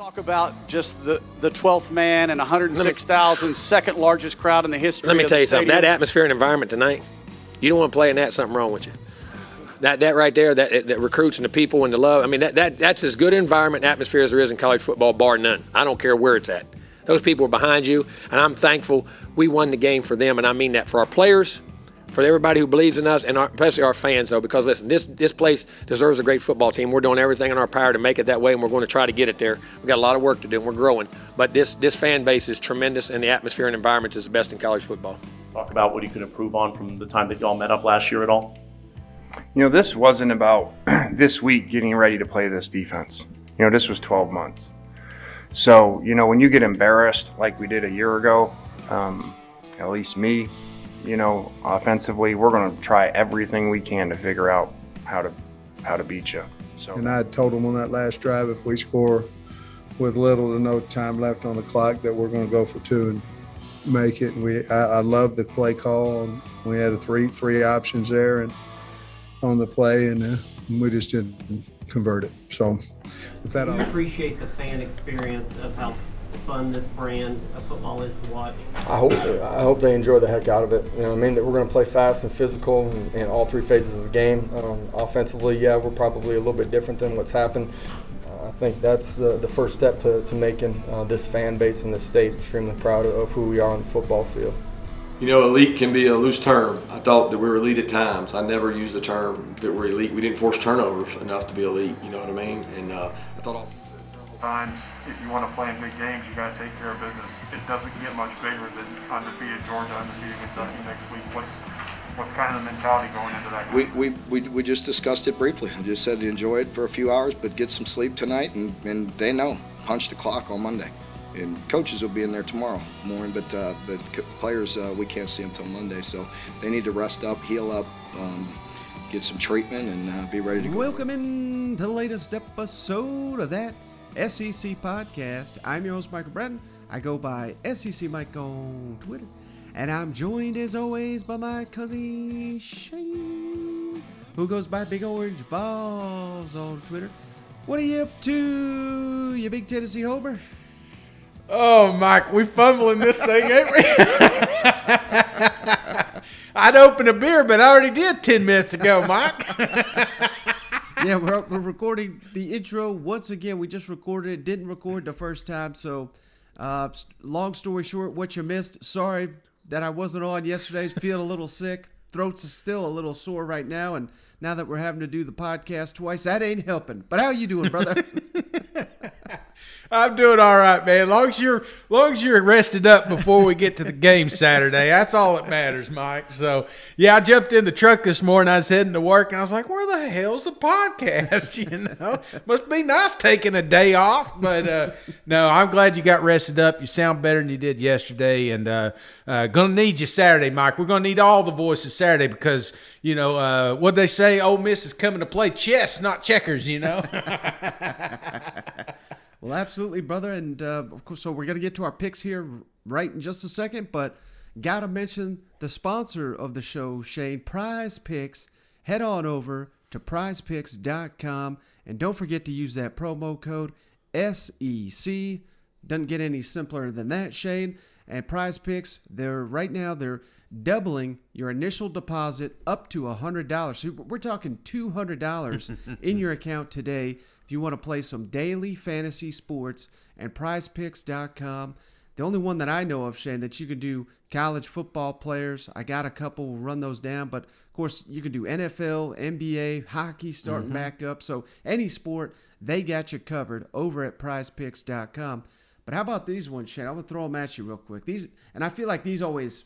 Talk about just the 12th man and 106,000, second largest crowd in the history of the Let me tell you something. stadium. That atmosphere and environment tonight, you don't want to play in that, something wrong with you. That right there, that recruits and the people and the love, I mean, that's as good an environment and atmosphere as there is in college football, bar none. I don't care where it's at. Those people are behind you, and I'm thankful we won the game for them, and I mean that for our players, for everybody who believes in us, and especially our fans, though, because, listen, this place deserves a great football team. We're doing everything in our power to make it that way, and we're going to try to get it there. We've got a lot of work to do, and we're growing. But this fan base is tremendous, and the atmosphere and environment is the best in college football. Talk about what you could improve on from the time that y'all met up last year at all? You know, this wasn't about this week getting ready to play this defense. You know, this was 12 months. So, you know, when you get embarrassed like we did a year ago, at least me, you know, offensively, we're going to try everything we can to figure out how to beat you. So, and I had told them on that last drive, if we score with little to no time left on the clock, that we're going to go for two and make it. And I love the play call. And we had three options there and on the play, and we just didn't convert it. So with that, I appreciate the fan experience of how fun this brand of football is to watch. I hope they enjoy the heck out of it. You know, I mean, that we're going to play fast and physical in all three phases of the game. Offensively, yeah, we're probably a little bit different than what's happened. I think that's the first step to making this fan base in this state extremely proud of who we are on the football field. You know, elite can be a loose term. I thought that we were elite at times. I never used the term that we're elite. We didn't force turnovers enough to be elite, you know what I mean? And I thought times, if you want to play in big games, you got to take care of business. It doesn't get much bigger than undefeated Georgia, undefeated Kentucky next week. What's kind of the mentality going into that game? We just discussed it briefly. I just said enjoy it for a few hours, but get some sleep tonight, and they know, punch the clock on Monday. And coaches will be in there tomorrow morning, but players, we can't see them till Monday, so they need to rest up, heal up, get some treatment, and be ready to go. Welcome in to the latest episode of that SEC podcast. I'm your host, Michael Bratton. I go by SEC Mike on Twitter, and I'm joined as always by my cousin Shane, who goes by Big Orange Vols on Twitter. What are you up to, you big Tennessee homer? Oh, Mike, we fumbling this thing, ain't we? I'd open a beer, but I already did 10 minutes ago, Mike. Yeah, we're recording the intro once again. We just recorded it, didn't record the first time. So, long story short, what you missed, sorry that I wasn't on yesterday. Feeling a little sick. Throat's still a little sore right now. And now that we're having to do the podcast twice, that ain't helping. But how you doing, brother? I'm doing all right, man. Long as you're rested up before we get to the game Saturday, that's all that matters, Mike. So, yeah, I jumped in the truck this morning. I was heading to work, and I was like, where the hell's the podcast? You know, must be nice taking a day off. But, no, I'm glad you got rested up. You sound better than you did yesterday, and going to need you Saturday, Mike. We're going to need all the voices Saturday because, you know, what they say, Ole Miss is coming to play chess, not checkers, you know. Well, absolutely, brother. And, of course, so we're going to get to our picks here right in just a second. But got to mention the sponsor of the show, Shane, Prize Picks. Head on over to prizepicks.com. And don't forget to use that promo code SEC. Doesn't get any simpler than that, Shane. And Prize Picks, they're doubling your initial deposit up to $100. So we're talking $200 in your account today. If you want to play some daily fantasy sports, and prizepicks.com. The only one that I know of, Shane, that you can do college football players. I got a couple, we'll run those down. But, of course, you can do NFL, NBA, hockey starting back up. So any sport, they got you covered over at prizepicks.com. But how about these ones, Shane? I'm going to throw them at you real quick. These, and I feel like these always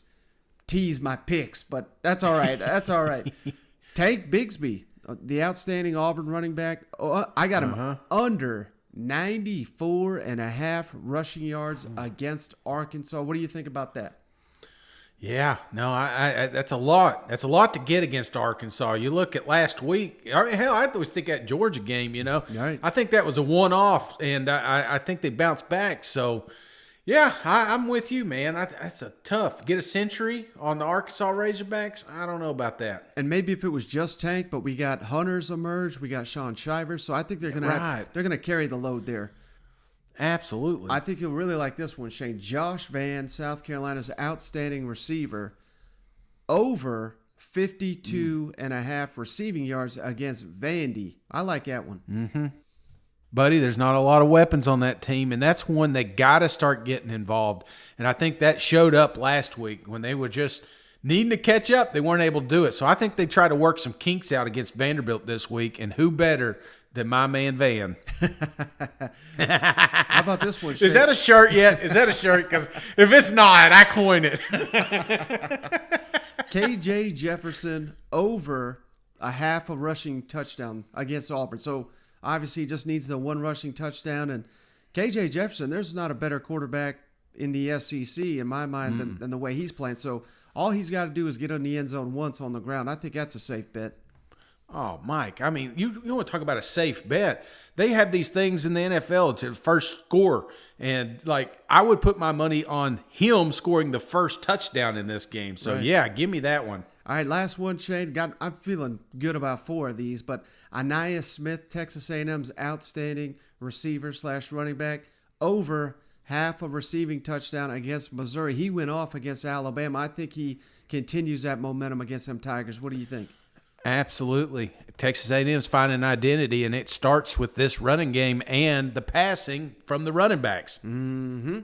tease my picks, but that's all right. That's all right. Tank Bigsby, the outstanding Auburn running back. I got him under 94.5 rushing yards against Arkansas. What do you think about that? Yeah, no, I that's a lot. That's a lot to get against Arkansas. You look at last week. I mean, hell, I always think that Georgia game. You know, right. I think that was a one-off, and I think they bounced back. So, yeah, I'm with you, man. That's a tough. Get a century on the Arkansas Razorbacks? I don't know about that. And maybe if it was just Tank, but we got Hunters emerge, we got Sean Shivers, so I think they're gonna carry the load there. Absolutely. I think you'll really like this one, Shane. Josh Vann, South Carolina's outstanding receiver, over 52.5 receiving yards against Vandy. I like that one. Mm-hmm. Buddy, there's not a lot of weapons on that team, and that's one they got to start getting involved. And I think that showed up last week when they were just needing to catch up. They weren't able to do it. So I think they try to work some kinks out against Vanderbilt this week, and who better than my man Van? How about this one, Shane? Is that a shirt yet? Is that a shirt? Because if it's not, I coined it. KJ Jefferson over a half a rushing touchdown against Auburn. So obviously he just needs the one rushing touchdown. And KJ Jefferson, there's not a better quarterback in the SEC in my mind than the way he's playing. So all he's got to do is get in the end zone once on the ground. I think that's a safe bet. Oh, Mike, I mean, you want to talk about a safe bet. They have these things in the NFL to first score. And, like, I would put my money on him scoring the first touchdown in this game. So, yeah, give me that one. All right, last one, Shane. I'm feeling good about 4 of these, but Anaya Smith, Texas A&M's outstanding receiver / running back, over half a receiving touchdown against Missouri. He went off against Alabama. I think he continues that momentum against them Tigers. What do you think? Absolutely. Texas A&M's finding an identity, and it starts with this running game and the passing from the running backs. Mm-hmm.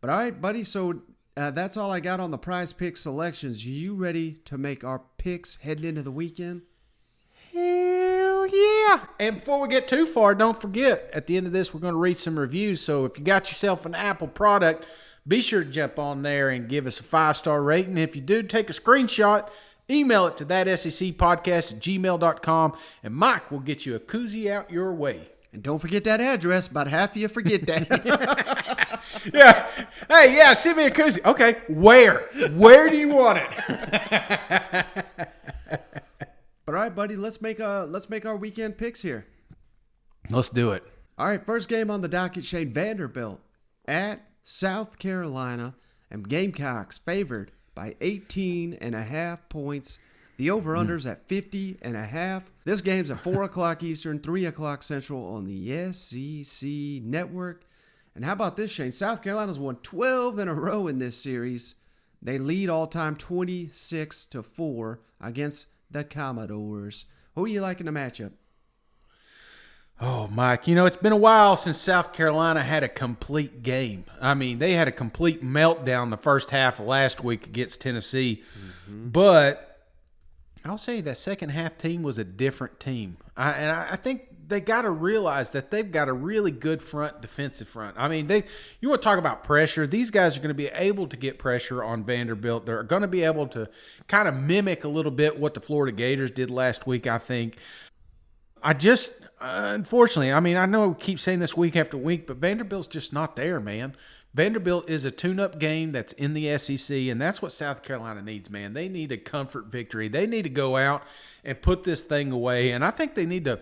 But all right, buddy, so that's all I got on the Prize Pick selections. You ready to make our picks heading into the weekend? Hell yeah. And before we get too far, don't forget, at the end of this, we're going to read some reviews. So if you got yourself an Apple product, be sure to jump on there and give us a 5-star rating. If you do, take a screenshot, email it to thatsecpodcast@gmail.com, and Mike will get you a koozie out your way. And don't forget that address. About half of you forget that. Yeah. Hey, yeah, send me a koozie. Okay, where? Where do you want it? But all right, buddy, let's make our weekend picks here. Let's do it. All right, first game on the docket, Shane. Vanderbilt at South Carolina, and Gamecocks favored by 18.5 points. The over-under's at 50.5. This game's at 4 o'clock Eastern, 3 o'clock Central on the SEC Network. And how about this, Shane? South Carolina's won 12 in a row in this series. They lead all-time 26-4 against the Commodores. Who are you liking the matchup? Oh, Mike, it's been a while since South Carolina had a complete game. I mean, they had a complete meltdown the first half of last week against Tennessee. Mm-hmm. But I'll say that second half team was a different team. I think they got to realize that they've got a really good defensive front. I mean, you want to talk about pressure. These guys are going to be able to get pressure on Vanderbilt. They're going to be able to kind of mimic a little bit what the Florida Gators did last week, I think. Unfortunately, I mean, I know we keep saying this week after week, but Vanderbilt's just not there, man. Vanderbilt is a tune-up game that's in the SEC, and that's what South Carolina needs, man. They need a comfort victory. They need to go out and put this thing away, and I think they need to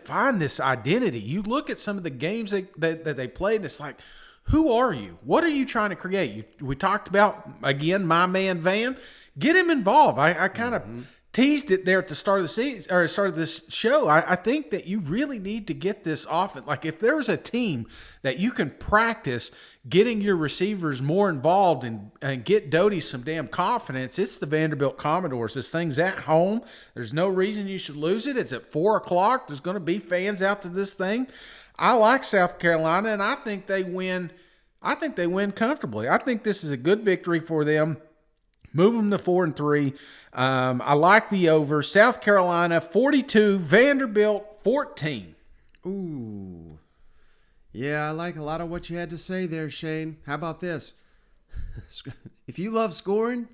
find this identity. You look at some of the games that they played, and it's like, who are you? What are you trying to create? We talked about, again, my man Van. Get him involved. I kind of teased it there at the start of the season, or start of this show. I think that you really need to get this off. Like, if there's a team that you can practice getting your receivers more involved and get Doty some damn confidence, it's the Vanderbilt Commodores. This thing's at home. There's no reason you should lose it. It's at 4 o'clock. There's going to be fans out to this thing. I like South Carolina, and I think they win. I think they win comfortably. I think this is a good victory for them. Move them to 4-3. I like the over. South Carolina 42, Vanderbilt 14. Ooh. Yeah, I like a lot of what you had to say there, Shane. How about this? If you love scoring,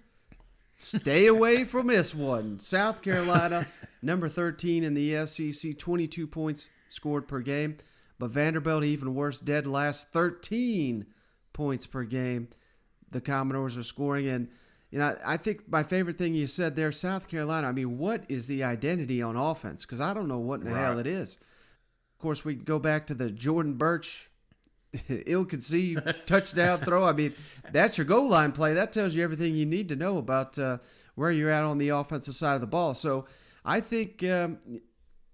stay away from this one. South Carolina, number 13 in the SEC, 22 points scored per game. But Vanderbilt, even worse, dead last, 13 points per game. The Commodores are scoring. And I think my favorite thing you said there, South Carolina, I mean, what is the identity on offense? Because I don't know what in the hell it is. Of course, we go back to the Jordan Birch ill-conceived touchdown throw. I mean, that's your goal line play. That tells you everything you need to know about where you're at on the offensive side of the ball. So I think, I'm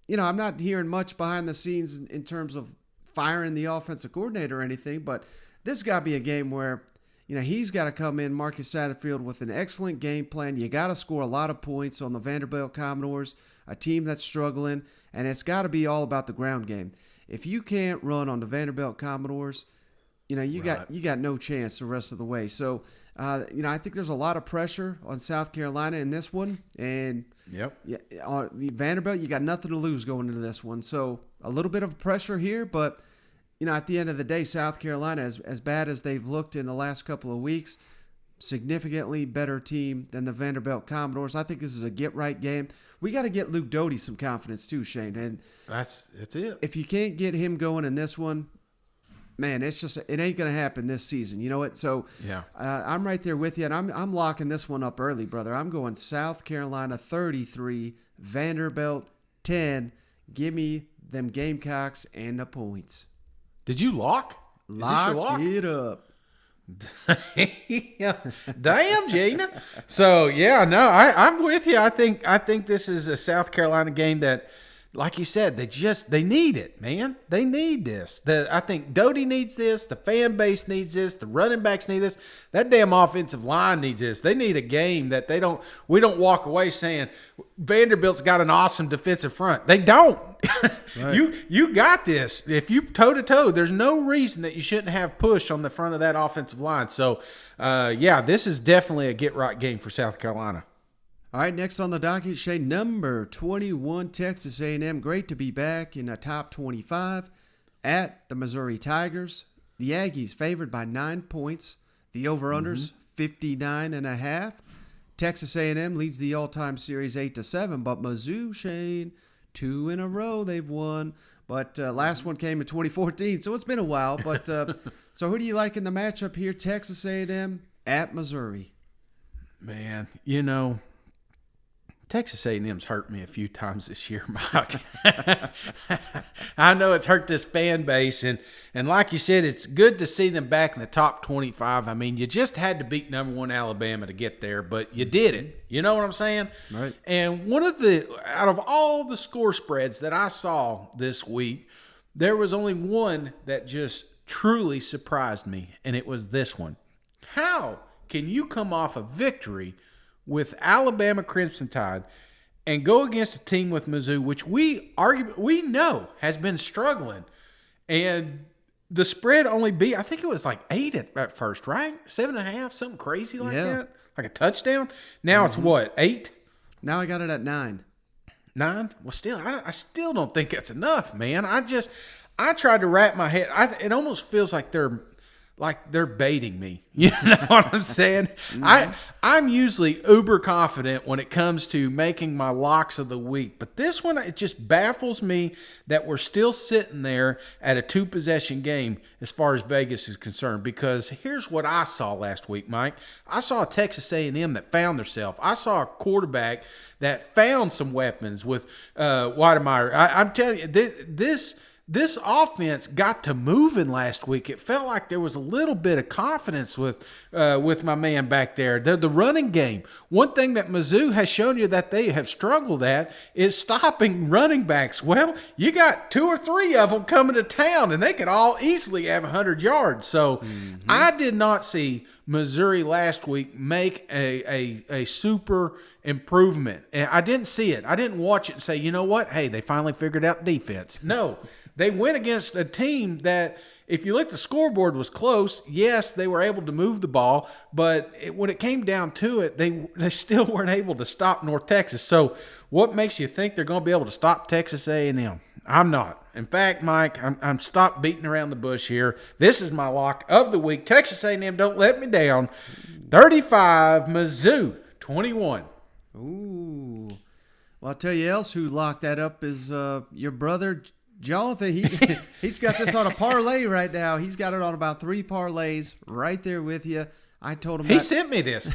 not hearing much behind the scenes in terms of firing the offensive coordinator or anything, but this got to be a game where, he's got to come in, Marcus Satterfield, with an excellent game plan. You got to score a lot of points on the Vanderbilt Commodores, a team that's struggling, and it's got to be all about the ground game. If you can't run on the Vanderbilt Commodores, you got no chance the rest of the way. So, I think there's a lot of pressure on South Carolina in this one, and on Vanderbilt, you got nothing to lose going into this one. So a little bit of pressure here, but at the end of the day, South Carolina, as bad as they've looked in the last couple of weeks, significantly better team than the Vanderbilt Commodores. I think this is a get-right game. We got to get Luke Doty some confidence too, Shane. And that's it. If you can't get him going in this one, man, it ain't going to happen this season. You know what? So I'm right there with you, and I'm locking this one up early, brother. I'm going South Carolina 33, Vanderbilt 10. Give me them Gamecocks and the points. Did you lock? Lock it up. Damn, Gina. So I'm with you. I think this is a South Carolina game that, like you said, they need it, man. They need this. I think Doty needs this. The fan base needs this. The running backs need this. That damn offensive line needs this. They need a game that we don't walk away saying Vanderbilt's got an awesome defensive front. They don't. Right. You got this. If you toe-to-toe, there's no reason that you shouldn't have push on the front of that offensive line. So, this is definitely a get-right game for South Carolina. All right, next on the docket, Shane, number 21, Texas A&M. Great to be back in the top 25 at the Missouri Tigers. The Aggies favored by 9 points. The over-unders, 59.5. Texas A&M leads the all-time series 8-7, but Mizzou, Shane, 2 in a row they've won. But last one came in 2014, so it's been a while. But so who do you like in the matchup here, Texas A&M at Missouri? Man, Texas A&M's hurt me a few times this year, Mike. I know it's hurt this fan base, and like you said, it's good to see them back in the top 25. I mean, you just had to beat number 1 Alabama to get there, but you did it. You know what I'm saying? Right. And out of all the score spreads that I saw this week, there was only one that just truly surprised me, and it was this one. How can you come off a victory with Alabama Crimson Tide and go against a team with Mizzou, which we know has been struggling, and the spread only I think it was like 8 at first, right? 7.5, something crazy like that, like a touchdown. Now it's what, 8? Now I got it at 9. 9? Well, still, I still don't think that's enough, man. I tried to wrap my head. It almost feels like they're baiting me. You know what I'm saying? I'm usually uber confident when it comes to making my locks of the week. But this one, it just baffles me that we're still sitting there at a 2-possession game as far as Vegas is concerned. Because here's what I saw last week, Mike. I saw a Texas A&M that found themselves. I saw a quarterback that found some weapons with Weidemeyer. I'm telling you, this offense got to moving last week. It felt like there was a little bit of confidence with my man back there. The running game. One thing that Mizzou has shown you that they have struggled at is stopping running backs. Well, you got 2 or 3 of them coming to town, and they could all easily have 100 yards. So I did not see Missouri last week make a super improvement. And I didn't see it. I didn't watch it and say, you know what? Hey, they finally figured out defense. No. They went against a team that, if you look, the scoreboard was close. Yes, they were able to move the ball, but when it came down to it, they still weren't able to stop North Texas. So what makes you think they're going to be able to stop Texas A&M? I'm not. In fact, Mike, I'm stopped beating around the bush here. This is my lock of the week. Texas A&M, don't let me down. 35, Mizzou, 21. Ooh. Well, I'll tell you else who locked that up is your brother, Jonathan. He's got this on a parlay right now. He's got it on about 3 parlays right there with you. I told him he sent me this.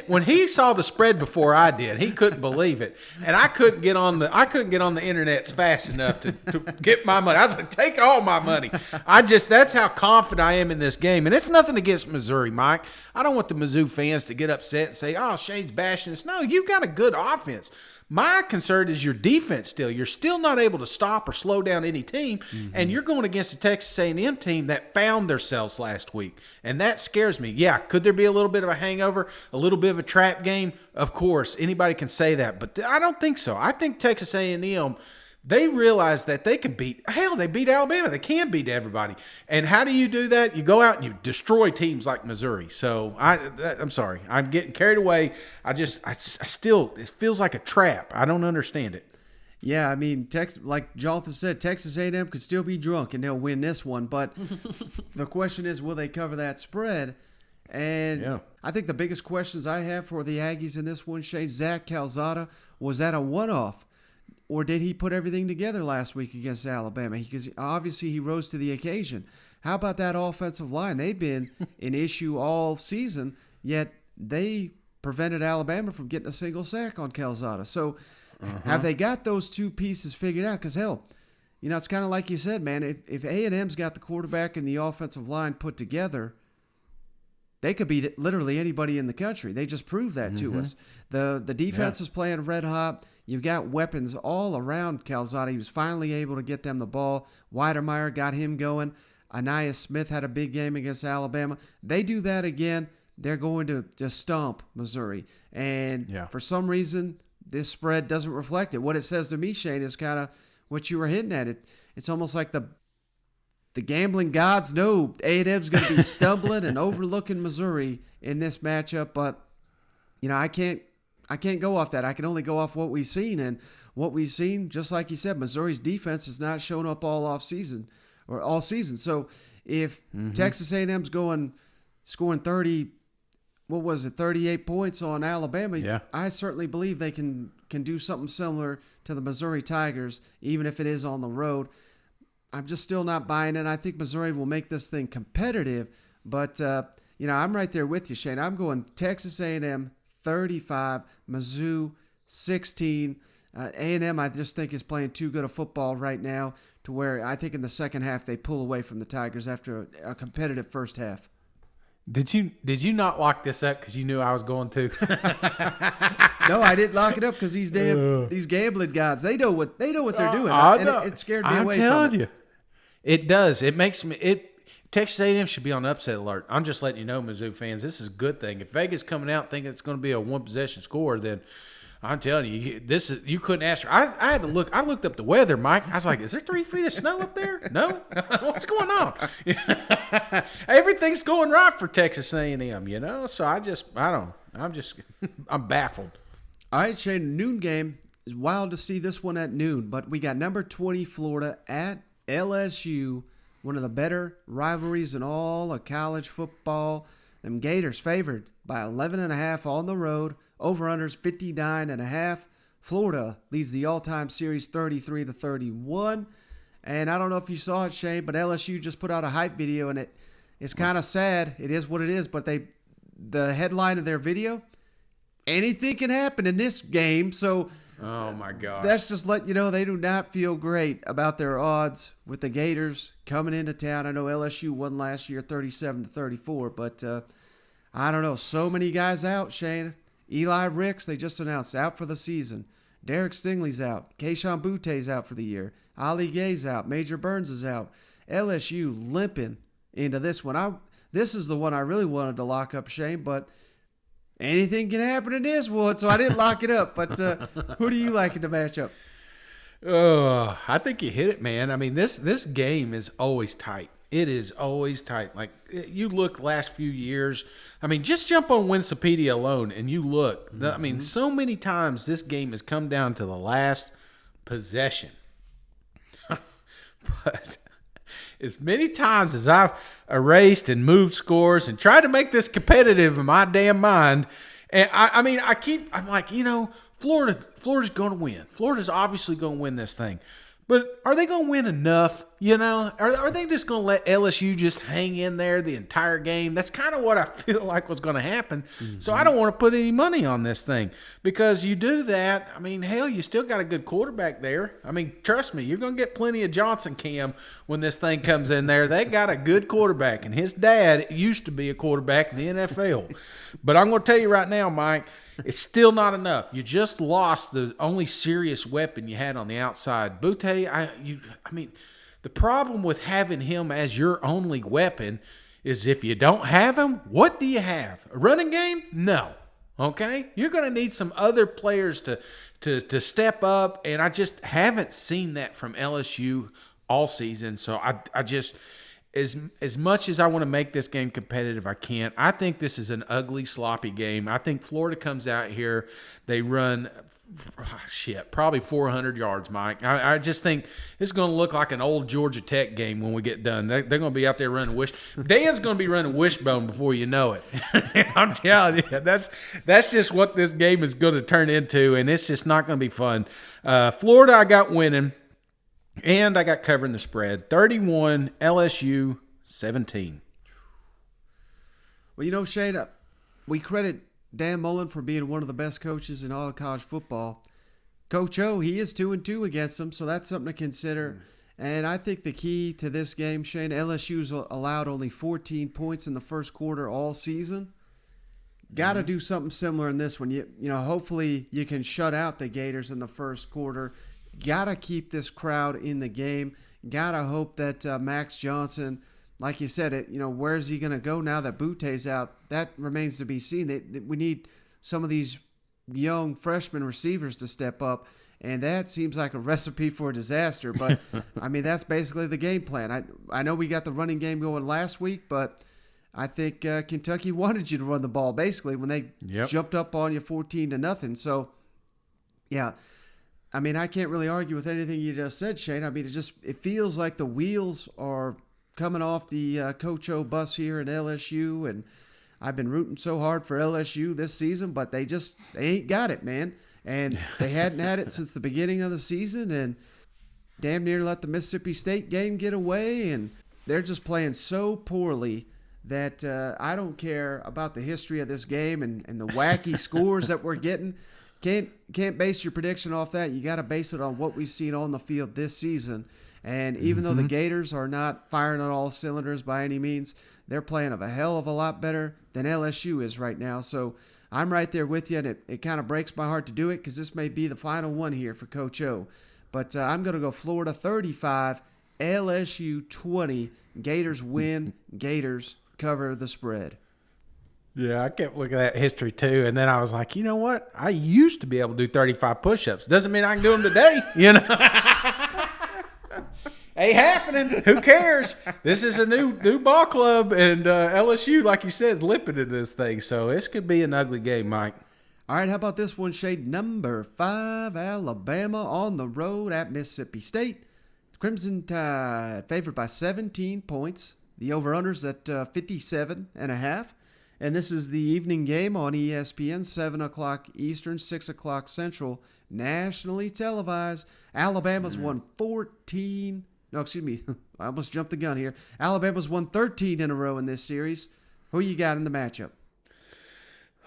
When he saw the spread before I did, he couldn't believe it, and I couldn't get on the internet fast enough to get my money. I was like, take all my money. That's how confident I am in this game, and it's nothing against Missouri, Mike. I don't want the Mizzou fans to get upset and say, "Oh, Shane's bashing us." No, you got a good offense. My concern is your defense still. You're still not able to stop or slow down any team, and you're going against a Texas A&M team that found themselves last week, and that scares me. Yeah, could there be a little bit of a hangover, a little bit of a trap game? Of course, anybody can say that, but I don't think so. I think Texas A&M, they realize that they can beat – hell, they beat Alabama. They can beat everybody. And how do you do that? You go out and you destroy teams like Missouri. So, I'm sorry. I'm getting carried away. I still – it feels like a trap. I don't understand it. Yeah, I mean, like Jonathan said, Texas A&M could still be drunk and they'll win this one. But the question is, will they cover that spread? And I think the biggest questions I have for the Aggies in this one, Shane, Zach Calzada, was that a one-off? Or did he put everything together last week against Alabama? Because obviously he rose to the occasion. How about that offensive line? They've been an issue all season, yet they prevented Alabama from getting a single sack on Calzada. So have they got those two pieces figured out? Because, hell, it's kind of like you said, man, if A&M's got the quarterback and the offensive line put together, they could beat literally anybody in the country. They just proved that to us. The defense is playing red hot. You've got weapons all around Calzada. He was finally able to get them the ball. Weidermeyer got him going. Anaya Smith had a big game against Alabama. They do that again, they're going to stomp Missouri. And for some reason, this spread doesn't reflect it. What it says to me, Shane, is kind of what you were hitting at. It's almost like the gambling gods know A&M's going to be stumbling and overlooking Missouri in this matchup. But, I can't go off that. I can only go off what we've seen. And what we've seen, just like you said, Missouri's defense has not shown up all season. So if Texas A&M's scoring 38 points on Alabama, I certainly believe they can do something similar to the Missouri Tigers, even if it is on the road. I'm just still not buying it. I think Missouri will make this thing competitive. But, I'm right there with you, Shane. I'm going Texas A&M 35, Mizzou 16. A&M, I just think, is playing too good a football right now to where I think in the second half they pull away from the Tigers after a competitive first half. Did you not lock this up because you knew I was going to? No, I didn't lock it up because these gambling gods, they know what they're doing. And it scared me away from it. I'm telling you. It does. It makes me Texas A&M should be on upset alert. I'm just letting you know, Mizzou fans, this is a good thing. If Vegas coming out thinking it's going to be a one-possession score, then I'm telling you, you couldn't ask. I had to look. I looked up the weather, Mike. I was like, is there 3 feet of snow up there? No? What's going on? Everything's going right for Texas A&M, So I'm baffled. All right, Shane, noon game. It's wild to see this one at noon, but we got number 20 Florida at LSU, one of the better rivalries in all of college football. Them Gators favored by 11.5 on the road. Over-unders 59.5. Florida leads the all-time series 33-31. And I don't know if you saw it, Shane, but LSU just put out a hype video, and it's kind of sad. It is what it is, but the headline of their video, anything can happen in this game. So oh my God, that's just letting you know they do not feel great about their odds with the Gators coming into town. I know LSU won last year 37-34, but I don't know. So many guys out, Shane. Eli Ricks, they just announced, out for the season. Derek Stingley's out. Keishon Butte's out for the year. Ali Gay's out. Major Burns is out. LSU limping into this one. This is the one I really wanted to lock up, Shane, but anything can happen in this one, so I didn't lock it up. But who do you like in the matchup? I think you hit it, man. I mean, this game is always tight. It is always tight. Like, you look last few years. I mean, just jump on Wikipedia alone and you look. I mean, so many times this game has come down to the last possession. But as many times as I've erased and moved scores and tried to make this competitive in my damn mind, and I'm like, Florida's going to win. Florida's obviously going to win this thing. But are they going to win enough You know, are they just going to let LSU just hang in there the entire game? That's kind of what I feel like was going to happen. So I don't want to put any money on this thing, because you do that, I mean, hell, you still got a good quarterback there. I mean, trust me, you're going to get plenty of Johnson Cam when this thing comes in there. They got a good quarterback, and his dad used to be a quarterback in the NFL. But I'm going to tell you right now, Mike, it's still not enough. You just lost the only serious weapon you had on the outside. Butte, I mean, the problem with having him as your only weapon is if you don't have him, what do you have? A running game? No. Okay? You're going to need some other players to step up, and I just haven't seen that from LSU all season. So I just, as much as I want to make this game competitive, I can't. I think this is an ugly, sloppy game. I think Florida comes out here, they run probably 400 yards, Mike. I just think it's going to look like an old Georgia Tech game when we get done. They're going to be out there running Dan's going to be running wishbone before you know it. I'm telling you, that's just what this game is going to turn into, and it's just not going to be fun. Florida, I got winning, and I got covering the spread. 31, LSU 17. Well, you know, Shane, we credit Dan Mullen for being one of the best coaches in all of college football. Coach O, he is 2-2 against them, so that's something to consider. And I think the key to this game, Shane, LSU's allowed only 14 points in the first quarter all season. Got to do something similar in this one. You know, hopefully you can shut out the Gators in the first quarter. Got to keep this crowd in the game. Got to hope that Max Johnson, like you said, where's he going to go now that Butte's out? That remains to be seen. We need some of these young freshman receivers to step up, and that seems like a recipe for a disaster. But, I mean, that's basically the game plan. I know we got the running game going last week, but I think Kentucky wanted you to run the ball, basically, when they jumped up on you 14-0. So, yeah, I mean, I can't really argue with anything you just said, Shane. I mean, it feels like the wheels are coming off the Coach O bus here at LSU, and I've been rooting so hard for LSU this season, but they ain't got it, man. And they hadn't had it since the beginning of the season, and damn near let the Mississippi State game get away, and they're just playing so poorly that I don't care about the history of this game and the wacky scores that we're getting. Can't base your prediction off that. You got to base it on what we've seen on the field this season. And even though the Gators are not firing on all cylinders by any means, they're playing a hell of a lot better than LSU is right now. So I'm right there with you, and it kind of breaks my heart to do it because this may be the final one here for Coach O. But I'm going to go Florida 35, LSU 20. Gators win. Gators cover the spread. Yeah, I kept looking at that history too, and then I was like, you know what? I used to be able to do 35 push-ups. Doesn't mean I can do them today, you know? Ain't happening. Who cares? This is a new ball club, and LSU, like you said, is limping in this thing. So this could be an ugly game, Mike. All right, how about this one, Shade? Number 5, Alabama on the road at Mississippi State. Crimson Tide favored by 17 points. The over-under's at 57.5. And this is the evening game on ESPN, 7 o'clock Eastern, 6 o'clock Central, nationally televised. Alabama's won 14. No, excuse me. I almost jumped the gun here. Alabama's won 13 in a row in this series. Who you got in the matchup?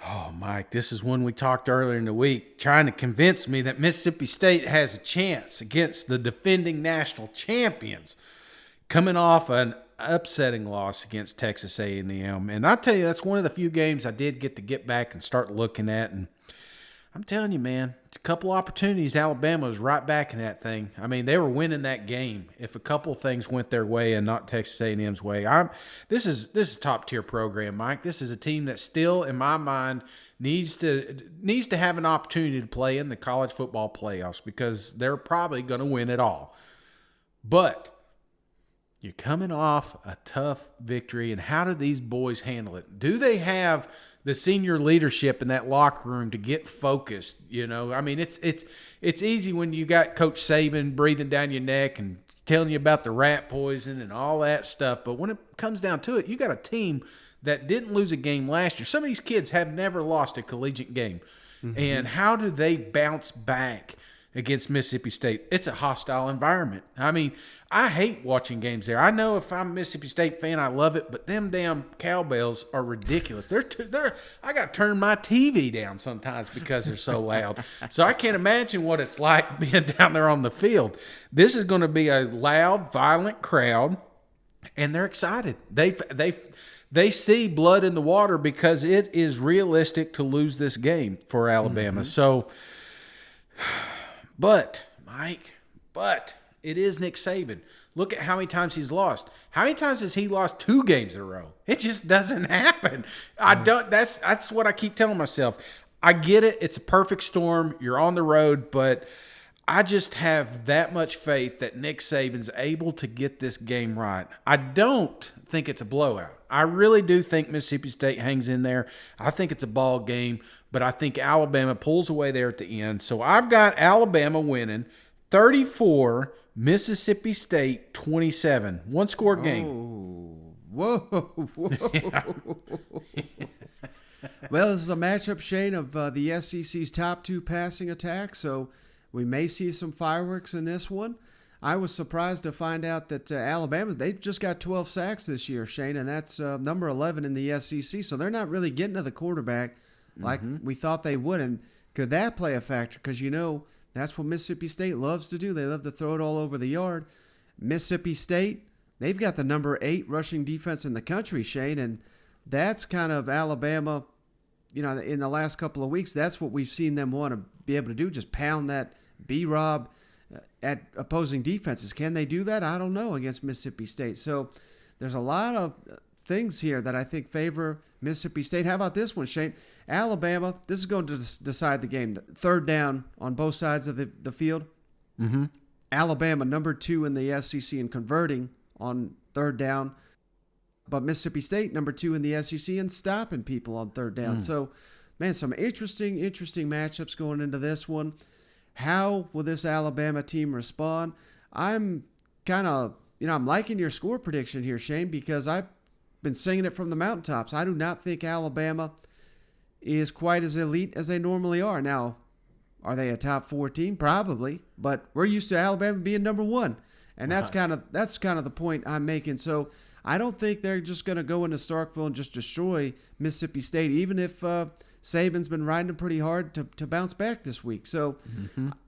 Oh, Mike, this is one we talked earlier in the week, trying to convince me that Mississippi State has a chance against the defending national champions, coming off an upsetting loss against Texas A&M. And I tell you, that's one of the few games I did get back and start looking at. And I'm telling you, man, a couple opportunities, Alabama was right back in that thing. I mean, they were winning that game if a couple things went their way and not Texas A&M's way. This is a top-tier program, Mike. This is a team that still, in my mind, needs to have an opportunity to play in the college football playoffs because they're probably going to win it all. But you're coming off a tough victory, and how do these boys handle it? Do they have the senior leadership in that locker room to get focused? You know, I mean, it's easy when you got Coach Saban breathing down your neck and telling you about the rat poison and all that stuff. But when it comes down to it, you got a team that didn't lose a game last year. Some of these kids have never lost a collegiate game. Mm-hmm. And how do they bounce back against Mississippi State. It's a hostile environment. I mean, I hate watching games there. I know if I'm a Mississippi State fan, I love it, but them damn cowbells are ridiculous. I got to turn my TV down sometimes because they're so loud. So I can't imagine what it's like being down there on the field. This is going to be a loud, violent crowd, and they're excited. They see blood in the water because it is realistic to lose this game for Alabama. So, but it is Nick Saban. Look at how many times he's lost. How many times has he lost 2 games in a row? It just doesn't happen. That's what I keep telling myself. I get it. It's a perfect storm. You're on the road, but I just have that much faith that Nick Saban's able to get this game right. I don't think it's a blowout. I really do think Mississippi State hangs in there. I think it's a ball game, but I think Alabama pulls away there at the end. So I've got Alabama winning 34, Mississippi State 27. One-score game. Whoa. Yeah. Well, this is a matchup, Shane, of the SEC's top 2 passing attacks, so we may see some fireworks in this one. I was surprised to find out that Alabama, they've just got 12 sacks this year, Shane, and that's number 11 in the SEC. So they're not really getting to the quarterback like we thought they would. And could that play a factor? Because, that's what Mississippi State loves to do. They love to throw it all over the yard. Mississippi State, they've got the number 8 rushing defense in the country, Shane, and that's kind of Alabama, in the last couple of weeks, that's what we've seen them want to be able to do, just pound that B-Rob at opposing defenses. Can they do that? I don't know against Mississippi State. So there's a lot of things here that I think favor Mississippi State. How about this one, Shane? Alabama, this is going to decide the game. Third down on both sides of the field. Mm-hmm. Alabama, number 2 in the SEC in converting on third down. But Mississippi State, number 2 in the SEC in stopping people on third down. So, man, some interesting matchups going into this one. How will this Alabama team respond? I'm kind of, I'm liking your score prediction here, Shane, because I've been singing it from the mountaintops. I do not think Alabama is quite as elite as they normally are. Now, are they a top 4 team? Probably, but we're used to Alabama being number 1, and that's kind of the point I'm making. So I don't think they're just going to go into Starkville and just destroy Mississippi State, even if Saban's been riding them pretty hard to bounce back this week. So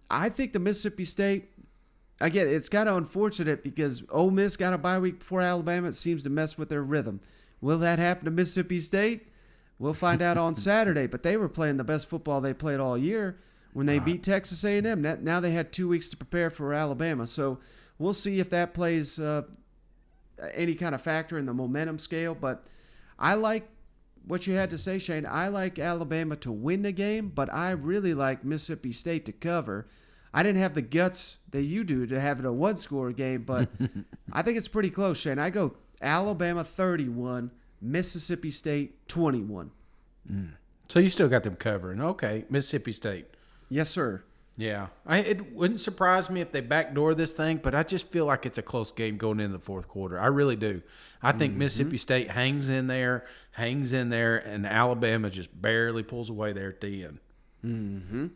I think the Mississippi State, again, it's kind of unfortunate because Ole Miss got a bye week before Alabama. It seems to mess with their rhythm. Will that happen to Mississippi State? We'll find out on Saturday. But they were playing the best football they played all year when they beat Texas A&M. Now they had 2 weeks to prepare for Alabama. So we'll see if that plays any kind of factor in the momentum scale. But I like what you had to say, Shane. I like Alabama to win the game, but I really like Mississippi State to cover. I didn't have the guts that you do to have it a 1-score game, but I think it's pretty close, Shane. I go Alabama 31, Mississippi State 21. So you still got them covering. Okay, Mississippi State. Yes, sir. Yeah. It wouldn't surprise me if they backdoor this thing, but I just feel like it's a close game going into the fourth quarter. I really do. I think Mississippi State hangs in there, and Alabama just barely pulls away there at the end.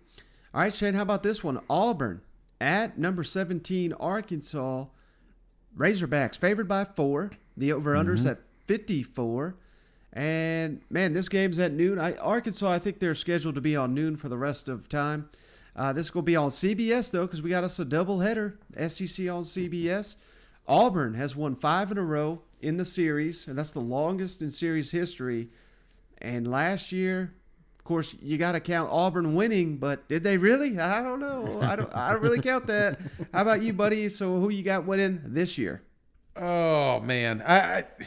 All right, Shane, how about this one? Auburn at number 17, Arkansas. Razorbacks favored by 4. The over-under's at 54. And, man, this game's at noon. Arkansas, I think they're scheduled to be on noon for the rest of time. This will be on CBS, though, because we got us a doubleheader, SEC on CBS. Auburn has won 5 in a row in the series, and that's the longest in series history. And last year, of course, you got to count Auburn winning, but did they really? I don't know. I don't really count that. How about you, buddy? So who you got winning this year? Oh man,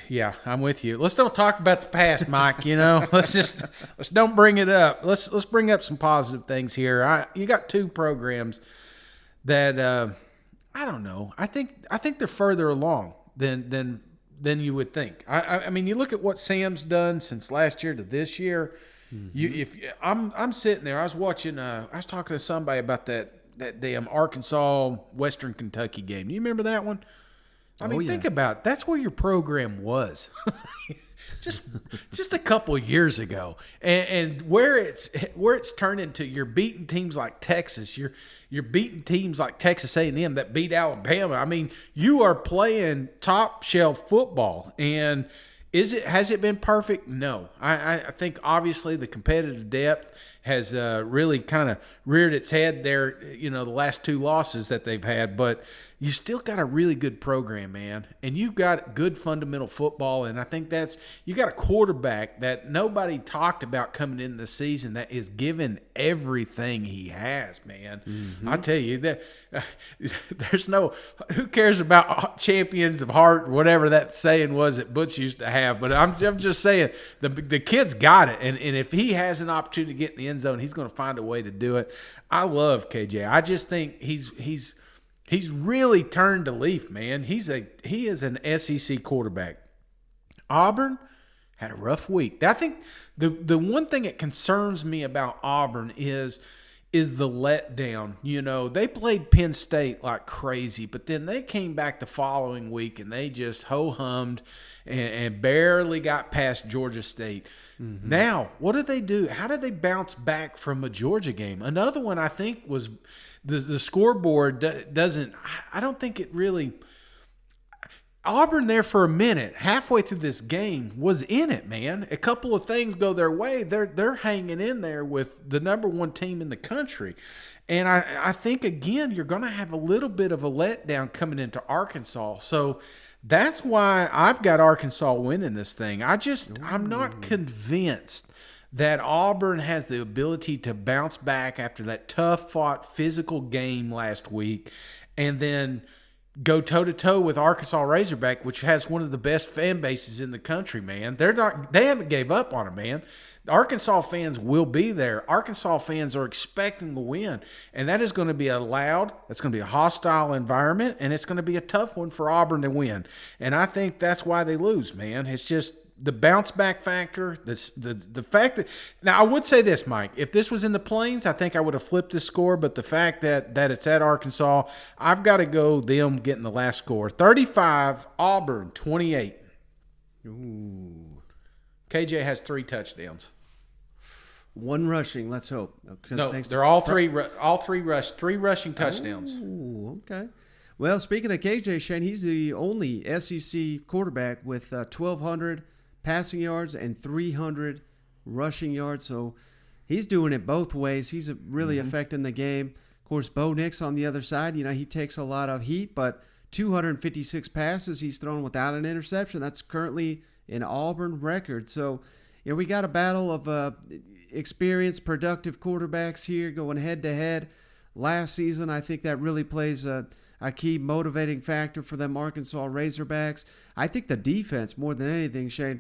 yeah, I'm with you. Let's don't talk about the past, Mike. Let's don't bring it up. Let's bring up some positive things here. You got 2 programs that I don't know. I think they're further along than you would think. I mean, you look at what Sam's done since last year to this year. I'm sitting there. I was watching. I was talking to somebody about that damn Arkansas Western Kentucky game. Do you remember that one? I mean, think about it. That's where your program was. just a couple of years ago, and where it's turned into, you're beating teams like Texas, you're beating teams like Texas A&M that beat Alabama. I mean, you are playing top shelf football, and has it been perfect? No. I think obviously the competitive depth has really kind of reared its head there, the last two losses that they've had, but you still got a really good program, man, and you've got good fundamental football, and I think you got a quarterback that nobody talked about coming into the season that is giving everything he has, man. Mm-hmm. I tell you that there's who cares about champions of heart, whatever that saying was that Butch used to have, but I'm just saying the kid's got it, and if he has an opportunity to get in the end zone, he's going to find a way to do it. I love KJ. I just think he's really turned a leaf, man. He is an SEC quarterback. Auburn had a rough week. I think the one thing that concerns me about Auburn is the letdown. They played Penn State like crazy, but then they came back the following week and they just ho-hummed and barely got past Georgia State. Mm-hmm. Now, what did they do? How did they bounce back from a Georgia game? Another one I think was the scoreboard doesn't – I don't think it really – Auburn there for a minute, halfway through this game, was in it, man. A couple of things go their way. They're hanging in there with the number one team in the country. And I think, again, you're going to have a little bit of a letdown coming into Arkansas. So that's why I've got Arkansas winning this thing. I'm not convinced that Auburn has the ability to bounce back after that tough-fought physical game last week and then – go toe-to-toe with Arkansas Razorback, which has one of the best fan bases in the country, man. They haven't gave up on it, man. Arkansas fans will be there. Arkansas fans are expecting to win, and that is going to be that's going to be a hostile environment, and it's going to be a tough one for Auburn to win. And I think that's why they lose, man. It's just the bounce back factor, the fact that now I would say this, Mike, if this was in the Plains, I think I would have flipped this score, but the fact that it's at Arkansas, I've got to go them getting the last score. 35, Auburn 28. Ooh. KJ has 3 touchdowns. One rushing, let's hope. No, they're all three rushing touchdowns. Ooh, okay. Well, speaking of KJ, Shane, he's the only SEC quarterback with 1,200 passing yards and 300 rushing yards. So he's doing it both ways. He's really affecting the game. Of course, Bo Nix on the other side, he takes a lot of heat, but 256 passes he's thrown without an interception. That's currently an Auburn record. So we got a battle of experienced, productive quarterbacks here going head-to-head. Last season, I think that really plays a key motivating factor for them Arkansas Razorbacks. I think the defense, more than anything, Shane,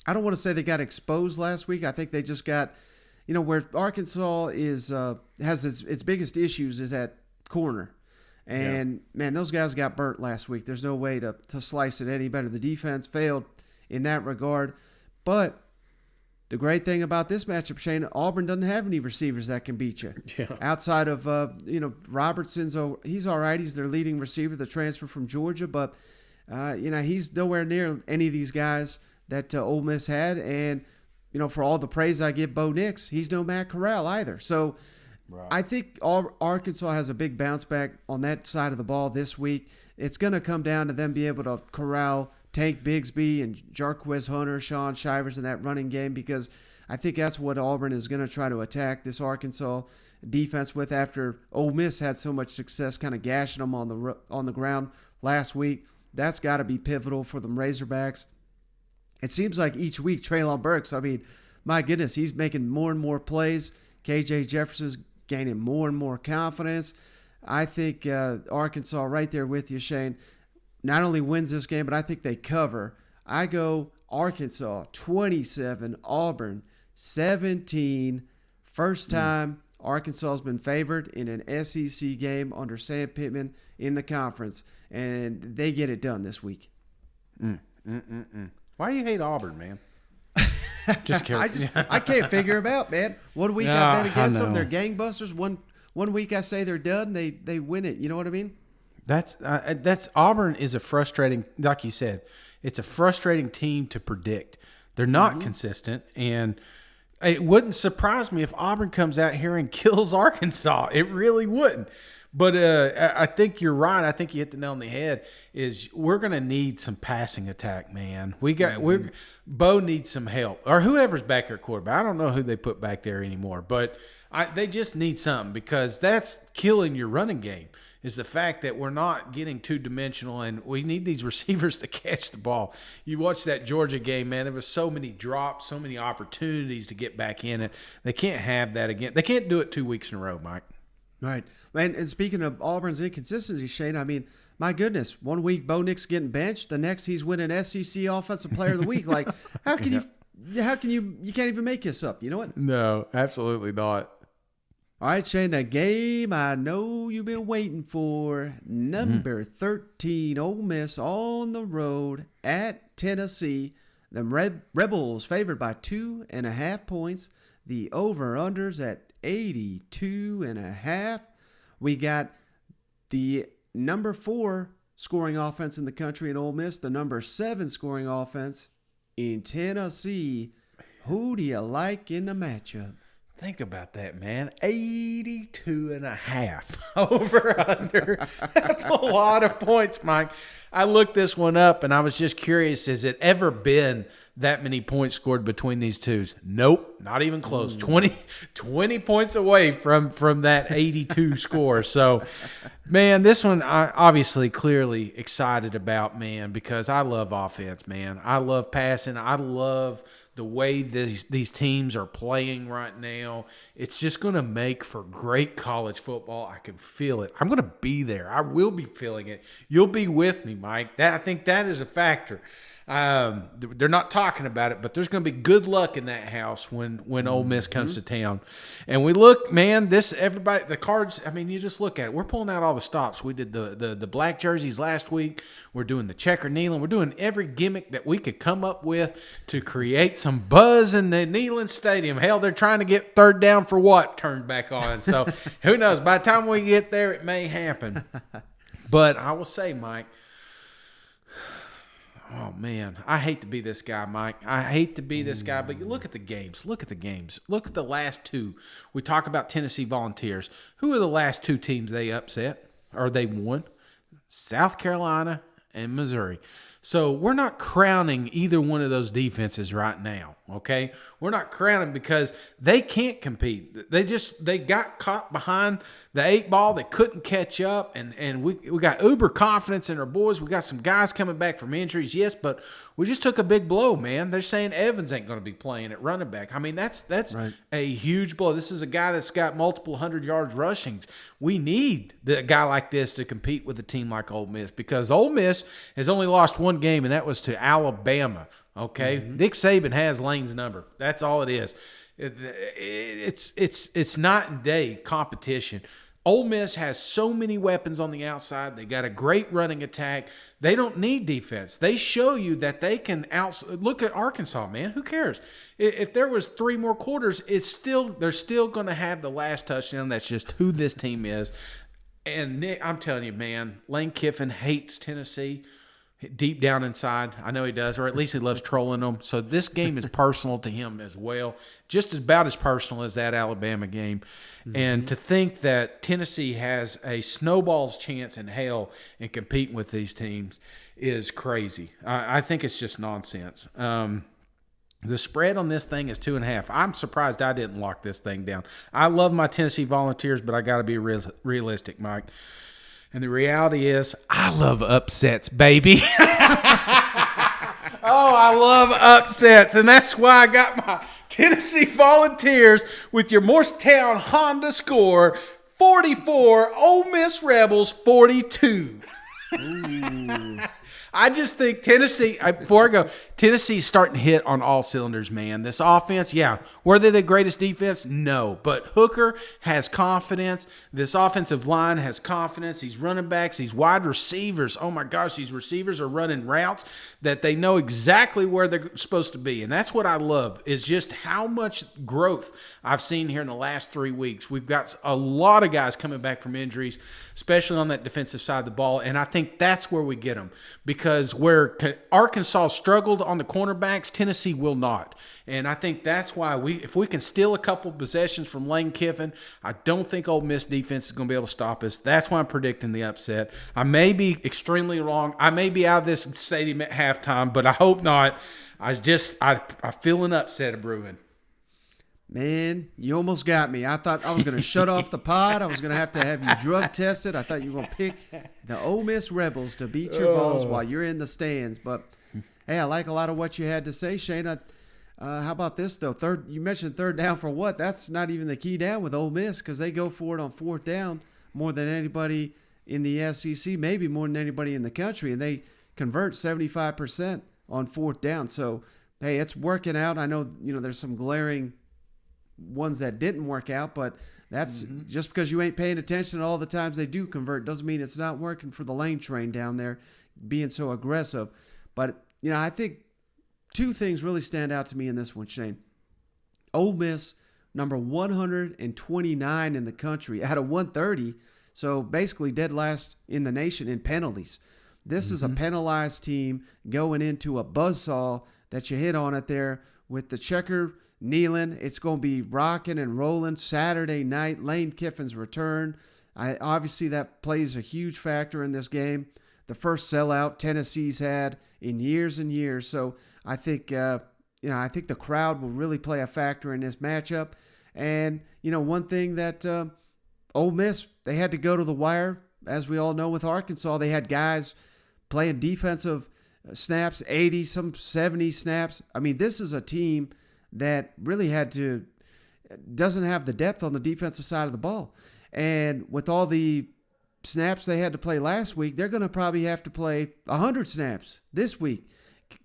I don't want to say they got exposed last week. I think they just got, where Arkansas has its biggest issues is at corner. And, man, those guys got burnt last week. There's no way to slice it any better. The defense failed in that regard. But the great thing about this matchup, Shane, Auburn doesn't have any receivers that can beat you. Yeah. Outside of, Robertson's, he's all right. He's their leading receiver, the transfer from Georgia. But, he's nowhere near any of these guys that Ole Miss had. And, for all the praise I give Bo Nix, he's no Matt Corral either. So right. I think Arkansas has a big bounce back on that side of the ball this week. It's going to come down to them being able to corral Tank Bigsby and Jarquez Hunter, Sean Shivers in that running game, because I think that's what Auburn is going to try to attack this Arkansas defense with after Ole Miss had so much success kind of gashing them on the ground last week. That's got to be pivotal for the Razorbacks. It seems like each week Treylon Burks, my goodness, he's making more and more plays. KJ Jefferson's gaining more and more confidence. I think Arkansas right there with you, Shane, not only wins this game, but I think they cover. I go Arkansas 27, Auburn 17. First time Arkansas has been favored in an SEC game under Sam Pittman in the conference, and they get it done this week. Why do you hate Auburn, man? Just kidding. I can't figure them out, man. 1 week I bet against them. They're gangbusters. One week I say they're done. They win it. You know what I mean? That's Auburn is a frustrating, like you said, it's a frustrating team to predict. They're not consistent, and it wouldn't surprise me if Auburn comes out here and kills Arkansas. It really wouldn't. But I think you're right. I think you hit the nail on the head. Is we're going to need some passing attack, man. Bo needs some help, or whoever's back there at quarterback. I don't know who they put back there anymore, but they just need something, because that's killing your running game. Is the fact that we're not getting two-dimensional, and we need these receivers to catch the ball. You watch that Georgia game, man, there was so many drops, so many opportunities to get back in it. They can't have that again. They can't do it 2 weeks in a row, Mike. Right. And speaking of Auburn's inconsistency, Shane, I mean, my goodness, 1 week Bo Nix getting benched, the next he's winning SEC Offensive Player of the Week. Like, how can you can't even make this up, you know what? No, absolutely not. All right, Shane, the game I know you've been waiting for. Number 13, Ole Miss on the road at Tennessee. The Rebels favored by 2.5 points. The over-unders at 82.5. We got the number 4 scoring offense in the country in Ole Miss, the number 7 scoring offense in Tennessee. Who do you like in the matchup? Think about that, man. 82.5 over under. That's a lot of points, Mike. I looked this one up, and I was just curious, has it ever been that many points scored between these twos? Nope, not even close. 20 points away from that 82 score. So, man, this one I obviously clearly excited about, man, because I love offense, man. I love passing. I love the way these teams are playing right now. It's just going to make for great college football. I can feel it. I'm going to be there. I will be feeling it. You'll be with me, Mike. I think that is a factor. They're not talking about it, but there's going to be good luck in that house when Ole Miss comes to town. And we look, man, everybody, the cards, I mean, you just look at it. We're pulling out all the stops. We did the black jerseys last week. We're doing the checker kneeling. We're doing every gimmick that we could come up with to create some buzz in the Neyland Stadium. Hell, they're trying to get third down for what turned back on. So who knows? By the time we get there, it may happen. But I will say, Mike, oh, man, I hate to be this guy, Mike. I hate to be this guy, but you look at the games. Look at the games. Look at the last two. We talk about Tennessee Volunteers. Who are the last two teams they upset or they won? South Carolina and Missouri. So we're not crowning either one of those defenses right now, okay? We're not crowning because they can't compete. They got caught behind the 8 ball. They couldn't catch up, and we got uber confidence in our boys. We got some guys coming back from injuries, yes, but we just took a big blow, man. They're saying Evans ain't going to be playing at running back. I mean, that's right. A huge blow. This is a guy that's got multiple 100 yards rushing. We need a guy like this to compete with a team like Ole Miss, because Ole Miss has only lost one game, and that was to Alabama. Okay, Nick Saban has Lane's number. That's all it is. It's night and day competition. Ole Miss has so many weapons on the outside. They got a great running attack. They don't need defense. They show you that they can look at Arkansas, man. Who cares? If there was 3 more quarters, they're still going to have the last touchdown. That's just who this team is. And Nick, I'm telling you, man, Lane Kiffin hates Tennessee. Deep down inside, I know he does, or at least he loves trolling them. So this game is personal to him as well, just about as personal as that Alabama game. And to think that Tennessee has a snowball's chance in hell in competing with these teams is crazy. I think it's just nonsense. The spread on this thing is 2.5. I'm surprised I didn't lock this thing down. I love my Tennessee Volunteers, but I got to be realistic, Mike. And the reality is, I love upsets, baby. Oh, I love upsets. And that's why I got my Tennessee Volunteers with your Morristown Honda score, 44, Ole Miss Rebels, 42. I just think Tennessee, before I go, Tennessee's starting to hit on all cylinders, man. This offense, yeah. Were they the greatest defense? No. But Hooker has confidence. This offensive line has confidence. These running backs, these wide receivers, oh my gosh, these receivers are running routes that they know exactly where they're supposed to be. And that's what I love, is just how much growth I've seen here in the last 3 weeks. We've got a lot of guys coming back from injuries, especially on that defensive side of the ball. And I think that's where we get them, because where Arkansas struggled on the cornerbacks, Tennessee will not. And I think that's why if we can steal a couple possessions from Lane Kiffin, I don't think Ole Miss defense is going to be able to stop us. That's why I'm predicting the upset. I may be extremely wrong. I may be out of this stadium at halftime, but I hope not. I feel an upset brewing. Man, you almost got me. I thought I was going to shut off the pod. I was going to have you drug tested. I thought you were going to pick the Ole Miss Rebels to beat your Vols while you're in the stands. But, hey, I like a lot of what you had to say, Shane. How about this, though? You mentioned third down for what? That's not even the key down with Ole Miss, because they go for it on fourth down more than anybody in the SEC, maybe more than anybody in the country, and they convert 75% on fourth down. So, hey, it's working out. I know, there's some glaring ones that didn't work out, but that's just because you ain't paying attention to all the times they do convert doesn't mean it's not working for the Lane train down there being so aggressive. But, I think two things really stand out to me in this one, Shane. Ole Miss, number 129 in the country out of 130, so basically dead last in the nation in penalties. This is a penalized team going into a buzzsaw that you hit on it there with the checker kneeling. It's going to be rocking and rolling Saturday night. Lane Kiffin's return. Obviously, that plays a huge factor in this game. The first sellout Tennessee's had in years and years. So I think, I think the crowd will really play a factor in this matchup. And, one thing that Ole Miss, they had to go to the wire, as we all know, with Arkansas. They had guys playing defensive snaps, 80, some 70 snaps. I mean, this is a team that really doesn't have the depth on the defensive side of the ball. And with all the snaps they had to play last week, they're going to probably have to play 100 snaps this week,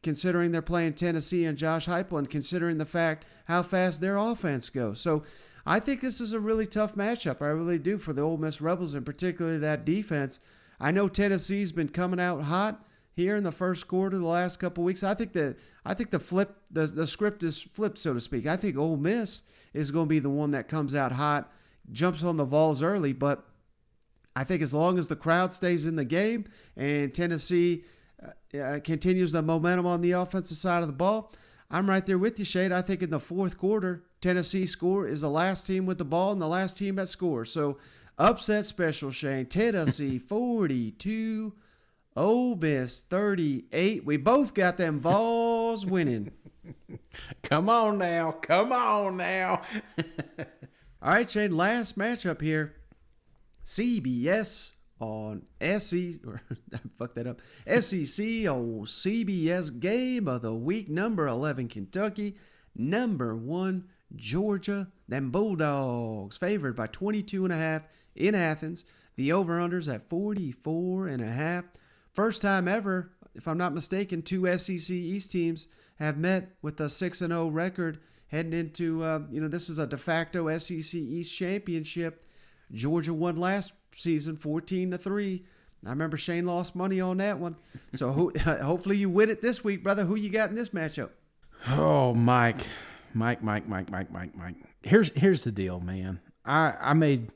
considering they're playing Tennessee and Josh Heupel, and considering the fact how fast their offense goes. So I think this is a really tough matchup. I really do, for the Ole Miss Rebels, and particularly that defense. I know Tennessee's been coming out hot here in the first quarter the last couple of weeks. I think the script is flipped, so to speak. I think Ole Miss is going to be the one that comes out hot, jumps on the Vols early, but I think as long as the crowd stays in the game and Tennessee continues the momentum on the offensive side of the ball, I'm right there with you, Shade. I think in the fourth quarter, Tennessee is the last team with the ball and the last team that scores. So upset special, Shane. Tennessee 42, Ole Miss 38. We both got them Vols winning. Come on now. All right, Shane, last matchup here. CBS on SEC on CBS, game of the week. Number 11 Kentucky, number 1 Georgia. Them Bulldogs favored by 22.5 in Athens. The over-unders at 44.5. First time ever, if I'm not mistaken, two SEC East teams have met with a 6-0 record heading into, this is a de facto SEC East championship. Georgia won last season 14-3. I remember Shane lost money on that one. So hopefully you win it this week, brother. Who you got in this matchup? Oh, Mike. Here's the deal, man. I made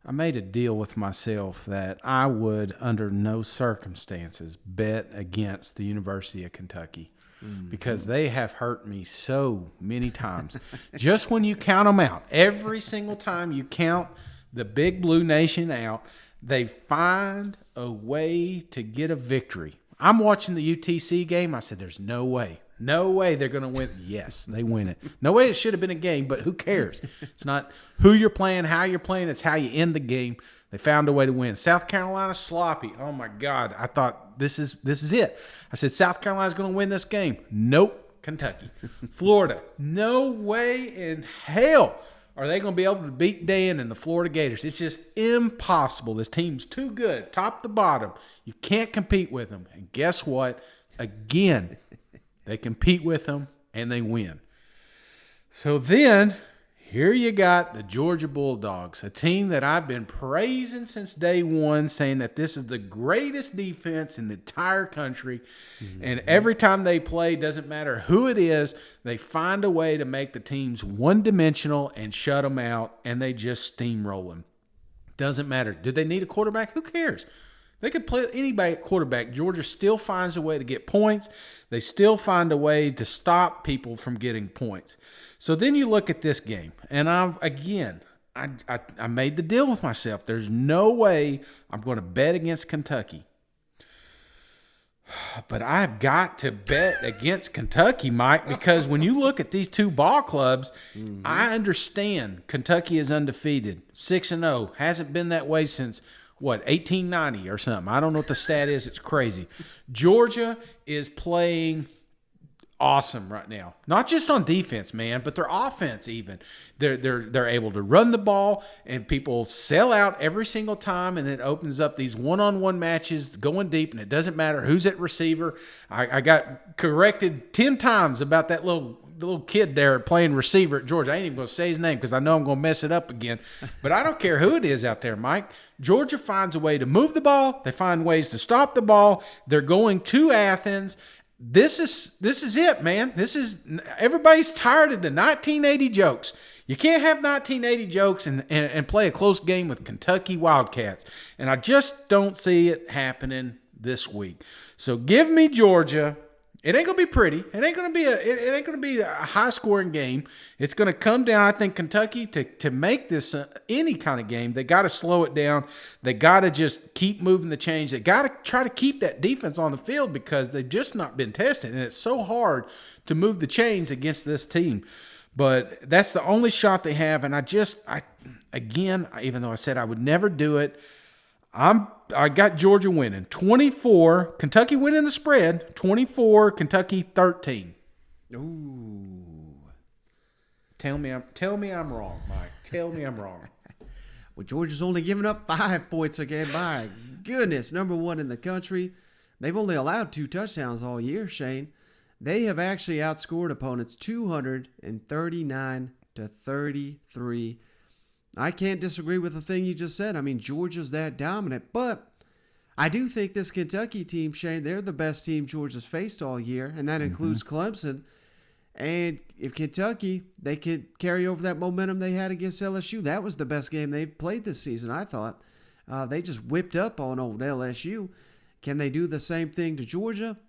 a deal with myself that I would, under no circumstances, bet against the University of Kentucky. Because they have hurt me so many times. Just when you count them out, every single time you count the Big Blue Nation out, they find a way to get a victory. I'm watching the UTC game. I said, there's no way they're going to win. Yes, they win it. No way it should have been a game, but who cares? It's not who you're playing, how you're playing. It's how you end the game. They found a way to win. South Carolina, sloppy. Oh, my God. I thought this is it. I said South Carolina's going to win this game. Nope. Kentucky. Florida. No way in hell are they going to be able to beat Dan and the Florida Gators. It's just impossible. This team's too good, top to bottom. You can't compete with them. And guess what? Again, They compete with them, and they win. So then, here you got the Georgia Bulldogs, a team that I've been praising since day one, saying that this is the greatest defense in the entire country. And every time they play, doesn't matter who it is, they find a way to make the teams one-dimensional and shut them out, and they just steamroll them. Doesn't matter. Did they need a quarterback? Who cares? They could play anybody at quarterback. Georgia still finds a way to get points. They still find a way to stop people from getting points. So then you look at this game, and I made the deal with myself. There's no way I'm going to bet against Kentucky. But I've got to bet against Kentucky, Mike, because when you look at these two ball clubs, I understand Kentucky is undefeated, 6-0, hasn't been that way since – 1890 or something. I don't know what the stat is. It's crazy. Georgia is playing awesome right now. Not just on defense, man, but their offense even. They're able to run the ball, and people sell out every single time, and it opens up these one-on-one matches going deep, and it doesn't matter who's at receiver. I got corrected 10 times about that little kid there playing receiver at Georgia. I ain't even going to say his name because I know I'm going to mess it up again. But I don't care who it is out there, Mike. Georgia finds a way to move the ball. They find ways to stop the ball. They're going to Athens. This is it, man. Everybody's tired of the 1980 jokes. You can't have 1980 jokes and play a close game with Kentucky Wildcats. And I just don't see it happening this week. So give me Georgia. It ain't gonna be pretty. It ain't gonna be a high-scoring game. It's gonna come down. I think Kentucky to make this any kind of game, they got to slow it down. They got to just keep moving the chains. They got to try to keep that defense on the field because they've just not been tested, and it's so hard to move the chains against this team. But that's the only shot they have, and again, even though I said I would never do it, I got Georgia winning 24. Kentucky winning the spread 24. Kentucky 13. Ooh. Tell me I'm wrong, Mike. Tell me I'm wrong. Well, Georgia's only given up 5 points a game. My goodness, number one in the country. They've only allowed 2 touchdowns all year, Shane. They have actually outscored opponents 239-33. I can't disagree with the thing you just said. I mean, Georgia's that dominant. But I do think this Kentucky team, Shane, they're the best team Georgia's faced all year, and that includes Clemson. And if Kentucky, they could carry over that momentum they had against LSU. That was the best game they've played this season, I thought. They just whipped up on old LSU. Can they do the same thing to Georgia?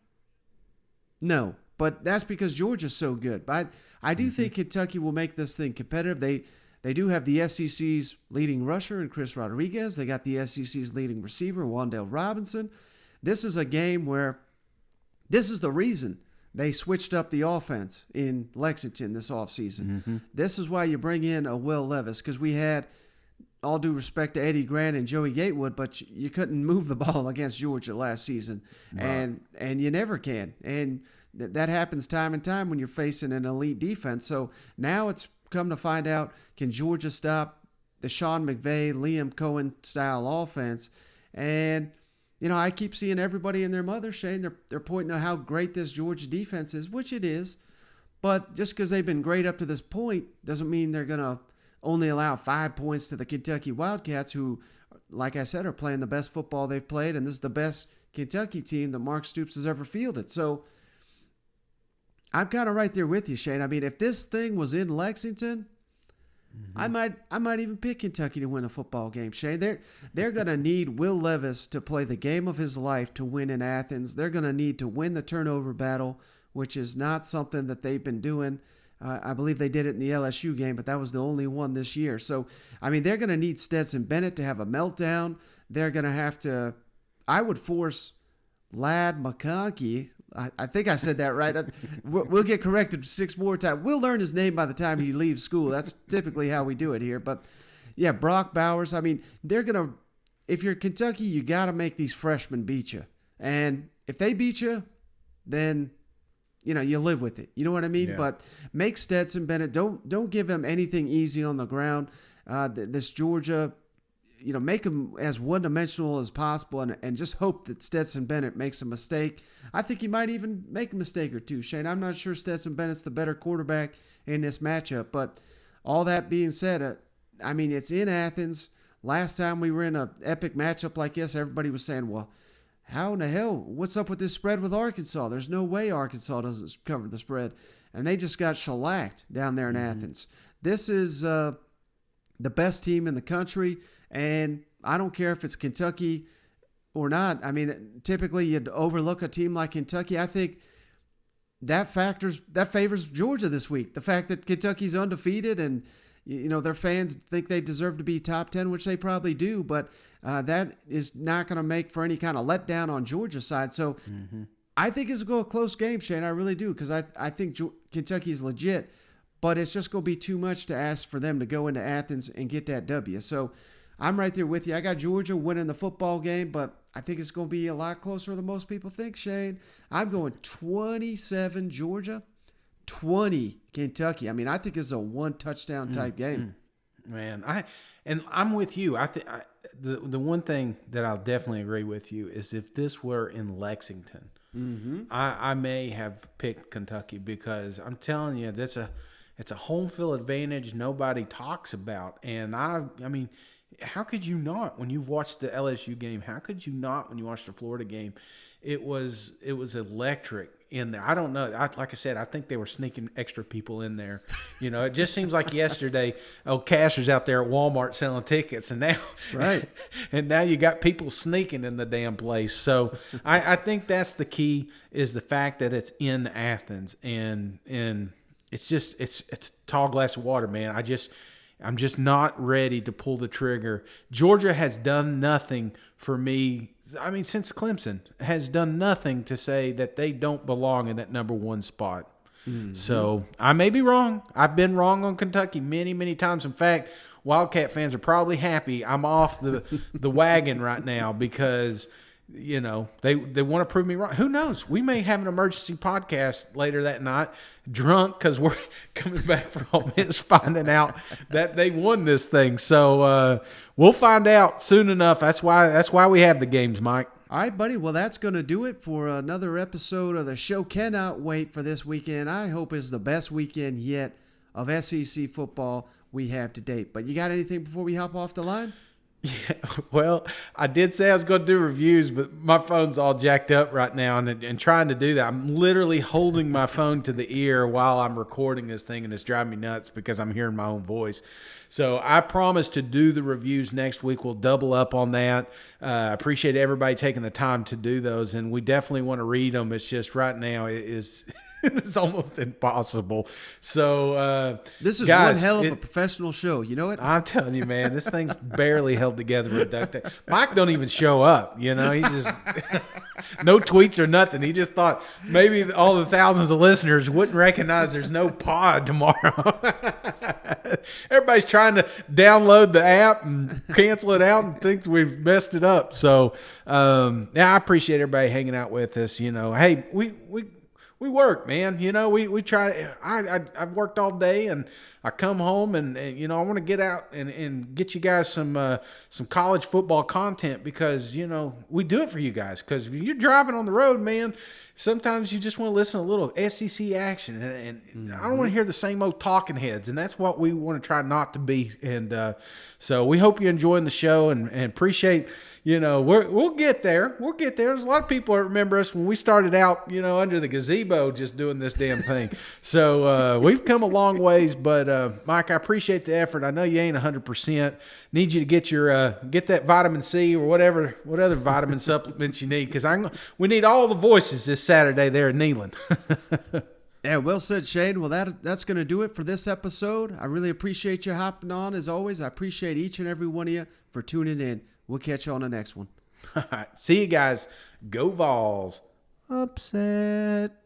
No, but that's because Georgia's so good. But I do think Kentucky will make this thing competitive. They do have the SEC's leading rusher in Chris Rodriguez. They got the SEC's leading receiver, Wan'Dale Robinson. This is a game where this is the reason they switched up the offense in Lexington this offseason. This is why you bring in a Will Levis, because we had, all due respect to Eddie Grant and Joey Gatewood, but you couldn't move the ball against Georgia last season, and you never can. And that happens time and time when you're facing an elite defense. So now it's come to find out, can Georgia stop the Sean McVay, Liam Cohen style offense? And I keep seeing everybody and their mother, Shane, they're pointing to how great this Georgia defense is, which it is. But just because they've been great up to this point doesn't mean they're going to only allow 5 points to the Kentucky Wildcats, who, like I said, are playing the best football they've played, and this is the best Kentucky team that Mark Stoops has ever fielded. So I'm kind of right there with you, Shane. I mean, if this thing was in Lexington, I might even pick Kentucky to win a football game, Shane. They're going to need Will Levis to play the game of his life to win in Athens. They're going to need to win the turnover battle, which is not something that they've been doing. I believe they did it in the LSU game, but that was the only one this year. So, I mean, they're going to need Stetson Bennett to have a meltdown. They're going to have to – I would force Ladd McConkey – I think I said that right. We'll get corrected 6 more times. We'll learn his name by the time he leaves school. That's typically how we do it here. But, yeah, Brock Bowers, I mean, they're going to – if you're Kentucky, you got to make these freshmen beat you. And if they beat you, then – you live with it. You know what I mean? Yeah. But make Stetson Bennett. Don't give him anything easy on the ground. This Georgia, make them as one-dimensional as possible and just hope that Stetson Bennett makes a mistake. I think he might even make a mistake or two, Shane. I'm not sure Stetson Bennett's the better quarterback in this matchup. But all that being said, it's in Athens. Last time we were in an epic matchup like this, everybody was saying, well, how in the hell, what's up with this spread with Arkansas? There's no way Arkansas doesn't cover the spread. And they just got shellacked down there in Athens. This is the best team in the country, and I don't care if it's Kentucky or not. Typically you'd overlook a team like Kentucky. I think that favors Georgia this week. The fact that Kentucky's undefeated and their fans think they deserve to be top 10, which they probably do, but that is not going to make for any kind of letdown on Georgia's side. So I think it's going to go a close game, Shane. I really do, because I think Kentucky's legit, but it's just going to be too much to ask for them to go into Athens and get that W. So I'm right there with you. I got Georgia winning the football game, but I think it's going to be a lot closer than most people think, Shane. I'm going 27 Georgia, 20 Kentucky. I think it's a one-touchdown type game. Man, I'm with you. I think the one thing that I'll definitely agree with you is if this were in Lexington, I may have picked Kentucky, because I'm telling you, it's a home field advantage nobody talks about. And I mean, how could you not when you've watched the LSU game? How could you not when you watched the Florida game? It was electric in there. I don't know. Like I said, I think they were sneaking extra people in there. It just seems like yesterday, Casher's out there at Walmart selling tickets, and now, right, and now you got people sneaking in the damn place. So I think that's the key, is the fact that it's in Athens, and it's a tall glass of water, man. I'm just not ready to pull the trigger. Georgia has done nothing for me. Since Clemson has done nothing to say that they don't belong in that number one spot. So I may be wrong. I've been wrong on Kentucky many, many times. In fact, Wildcat fans are probably happy I'm off the wagon right now, because they want to prove me wrong. Who knows? We may have an emergency podcast later that night, drunk, because we're coming back from Ole Miss, finding out that they won this thing. So we'll find out soon enough. That's why we have the games, Mike. All right, buddy. Well, that's going to do it for another episode of the show. Cannot wait for this weekend. I hope it's the best weekend yet of SEC football we have to date. But you got anything before we hop off the line? Yeah, well, I did say I was going to do reviews, but my phone's all jacked up right now, and trying to do that, I'm literally holding my phone to the ear while I'm recording this thing, and it's driving me nuts because I'm hearing my own voice. So I promise to do the reviews next week. We'll double up on that. I appreciate everybody taking the time to do those, and we definitely want to read them. It's just right now it's almost impossible. So this is guys, one hell of a professional show. You know it? I'm telling you, man, this thing's barely held together with duct tape. Mike don't even show up. He's just no tweets or nothing. He just thought maybe all the thousands of listeners wouldn't recognize there's no pod tomorrow. Everybody's trying to download the app and cancel it out and thinks we've messed it up. So I appreciate everybody hanging out with us. Hey, we work, man. We try. I've worked all day, and I come home, and I want to get out and get you guys some college football content, because we do it for you guys. Because when you're driving on the road, man, sometimes you just want to listen to a little SEC action, and I don't want to hear the same old talking heads, and that's what we want to try not to be. And so we hope you're enjoying the show, and appreciate. We'll get there. We'll get there. There's a lot of people that remember us when we started out, under the gazebo just doing this damn thing. So we've come a long ways, but Mike, I appreciate the effort. I know you ain't 100%. Need you to get your get that vitamin C or what other vitamin supplements you need, because we need all the voices this Saturday there in Neyland. Yeah, well said, Shane. Well, that's going to do it for this episode. I really appreciate you hopping on, as always. I appreciate each and every one of you for tuning in. We'll catch you on the next one. All right. See you guys. Go Vols. Upset.